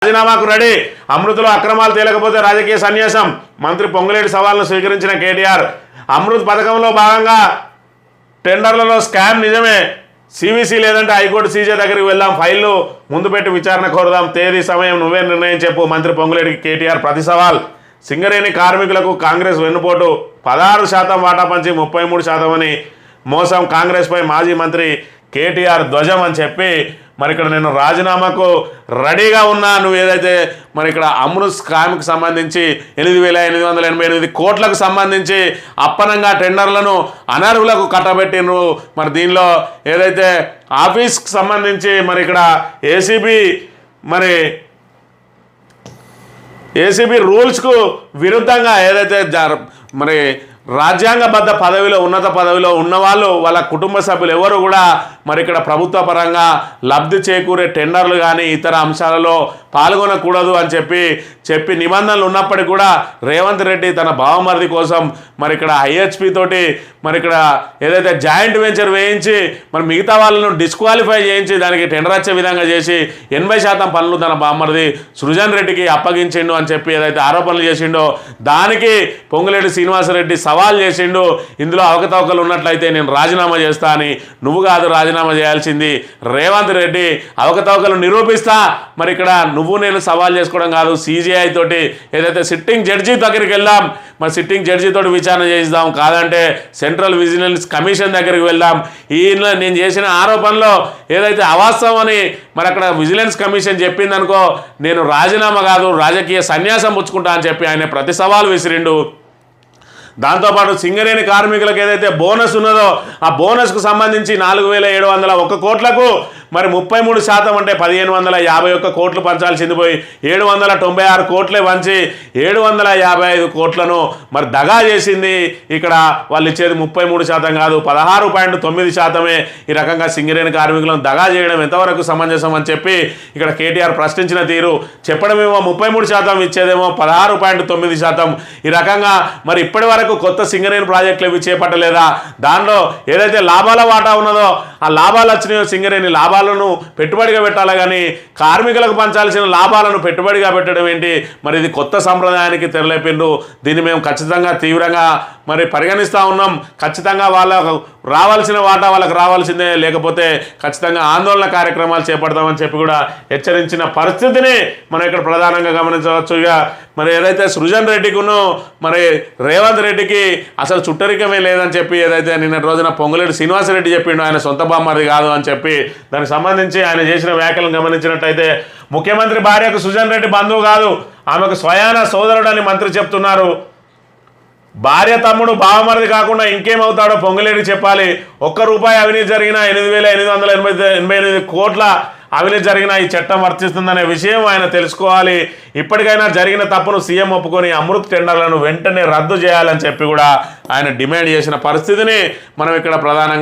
రాజీనామాకు ready. అమృత్లో అక్రమాలు తేలకపోతే రాజకీయ సన్యాసం. మంత్రి పొంగులేటి సవాల్ను స్వీకరించిన కేటీఆర్. అమృత్ పథకంలో భాగంగా టెండర్లలో స్కామ్ నిజమే. సివిసి లేదంటే హైకోర్టు సీజే దగ్గరికి వెళ్దాం, ఫైళ్లు ముందు పెట్టి విచారణ కోరుదాం, తేదీ సమయం నువ్వే నిర్ణయం చెప్పు. మంత్రి పొంగులేటికి కేటీఆర్ ప్రతి సవాల్. సింగరేణి కార్మికులకు కాంగ్రెస్ వెన్నుపోటు. 16% వాటా పంచి 33% అని మోసం. కాంగ్రెస్పై మాజీ మంత్రి కేటీఆర్ ధ్వజం అని చెప్పి మరి ఇక్కడ నేను రాజీనామాకు రెడీగా ఉన్నా, నువ్వు ఏదైతే మరి ఇక్కడ అమృత్ స్కామ్కి సంబంధించి 8,888 కోట్లకు సంబంధించి అప్పనంగా టెండర్లను అనర్హులకు కట్టబెట్టినరు. మరి దీనిలో ఏదైతే ఆఫీస్కి సంబంధించి మరి ఇక్కడ ఏసీబీ రూల్స్కు విరుద్ధంగా ఏదైతే మరి రాజ్యాంగబద్ధ పదవిలో ఉన్నత పదవిలో ఉన్నవాళ్ళు వాళ్ళ కుటుంబ సభ్యులు ఎవరు కూడా మరి ఇక్కడ ప్రభుత్వ పరంగా లబ్ధి చేకూరే టెండర్లు కానీ ఇతర అంశాలలో పాల్గొనకూడదు అని చెప్పి నిబంధనలు ఉన్నప్పటికీ కూడా రేవంత్ రెడ్డి తన బావమరిది కోసం మరి ఇక్కడ ఐహెచ్పి తోటి మరి ఇక్కడ ఏదైతే జాయింట్ వెంచర్ వేయించి మరి మిగతా వాళ్ళను డిస్క్వాలిఫై చేయించి దానికి టెండర్ వచ్చే విధంగా చేసి 80% పనులు తన బావమరిది సృజన్ రెడ్డికి అప్పగించిండు అని చెప్పి ఏదైతే ఆరోపణలు చేసిండో దానికి పొంగులేటి శ్రీనివాసరెడ్డి సవాల్ చేసిండు. ఇందులో అవకతవకలు ఉన్నట్లయితే నేను రాజీనామా చేస్తా అని. నువ్వు కాదు రాజీనామా చేయాల్సింది, రేవంత్ రెడ్డి. అవకతవకలు నిరూపిస్తా. మరి ఇక్కడ నువ్వు నేను సవాల్ చేసుకోవడం కాదు, సిజిఐ తోటి ఏదైతే సిట్టింగ్ జడ్జి దగ్గరికి వెళ్దాం, మరి సిట్టింగ్ జడ్జి తోటి విచారణ చేయిద్దాం, కాదంటే సెంట్రల్ విజిలెన్స్ కమిషన్ దగ్గరికి వెళ్దాం. ఈయన నేను చేసిన ఆరోపణలో ఏదైతే అవాస్తవం అని మరి అక్కడ విజిలెన్స్ కమిషన్ చెప్పిందనుకో, నేను రాజీనామా కాదు రాజకీయ సన్యాసం పుచ్చుకుంటా అని చెప్పి ఆయన ప్రతి సవాల్ విసిరిండు. దాంతోపాటు సింగరేణి కార్మికులకు ఏదైతే బోనస్ ఉన్నదో ఆ బోనస్కు సంబంధించి 4,701 కోట్లకు మరి 33% అంటే 1,551 కోట్లు పంచాల్సింది పోయి 796 కోట్లే పంచి 755 కోట్లను మరి దగా చేసింది. ఇక్కడ వాళ్ళు ఇచ్చేది 33% కాదు 16.9%. ఈ రకంగా సింగరేణి కార్మికులను దగా చేయడం ఎంతవరకు సమంజసం అని చెప్పి ఇక్కడ కేటీఆర్ ప్రశ్నించిన తీరు. చెప్పడమేమో 33%, ఇచ్చేదేమో 16.9%. ఈ రకంగా మరి ఇప్పటి వరకు కొత్త సింగరేణి ప్రాజెక్టులు ఇవి చేపట్టలేదా? దానిలో ఏదైతే లాభాల వాటా ఉన్నదో ఆ లాభాలు వచ్చినాయో సింగరేణి లాభాలను పెట్టుబడిగా పెట్టాలి, కానీ కార్మికులకు పంచాల్సిన లాభాలను పెట్టుబడిగా పెట్టడం ఏంటి? మరి ఇది కొత్త సంప్రదాయానికి తెరలేపిండ్రు. దీన్ని మేము ఖచ్చితంగా తీవ్రంగా మరి పరిగణిస్తూ ఉన్నాం. ఖచ్చితంగా వాళ్ళకు రావాల్సిన వాటా వాళ్ళకు రావాల్సిందే, లేకపోతే ఖచ్చితంగా ఆందోళన కార్యక్రమాలు చేపడతామని చెప్పి కూడా హెచ్చరించిన పరిస్థితిని మనం ఇక్కడ ప్రధానంగా గమనించవచ్చు. ఇక మరి ఏదైతే సృజన్ రెడ్డికును మరి రేవంత్ రెడ్డికి అసలు చుట్టరికమే లేదని చెప్పి ఏదైతే నిన్నటి రోజున పొంగులేటి శ్రీనివాసరెడ్డి చెప్పిండు, ఆయన సొంత బామ్మది కాదు అని చెప్పి దానికి సంబంధించి ఆయన చేసిన వ్యాఖ్యలను గమనించినట్టయితే ముఖ్యమంత్రి భార్యకు సృజన్ రెడ్డి బంధువు కాదు, ఆమెకు స్వయాన సోదరుడు అని మంత్రి చెప్తున్నారు. భార్య తమ్ముడు బావమరిది కాకుండా ఇంకేమవుతాడో పొంగులేటి చెప్పాలి. ₹1 అవినీతి జరిగిన 8,888 కోట్ల అవినీతి జరిగిన ఈ చట్టం వర్తిస్తుందనే విషయం ఆయన తెలుసుకోవాలి. ఇప్పటికైనా జరిగిన తప్పును సీఎం ఒప్పుకొని అమృత్ టెండర్లను వెంటనే రద్దు చేయాలని చెప్పి కూడా ఆయన డిమాండ్ చేసిన పరిస్థితిని మనం ఇక్కడ ప్రధానంగా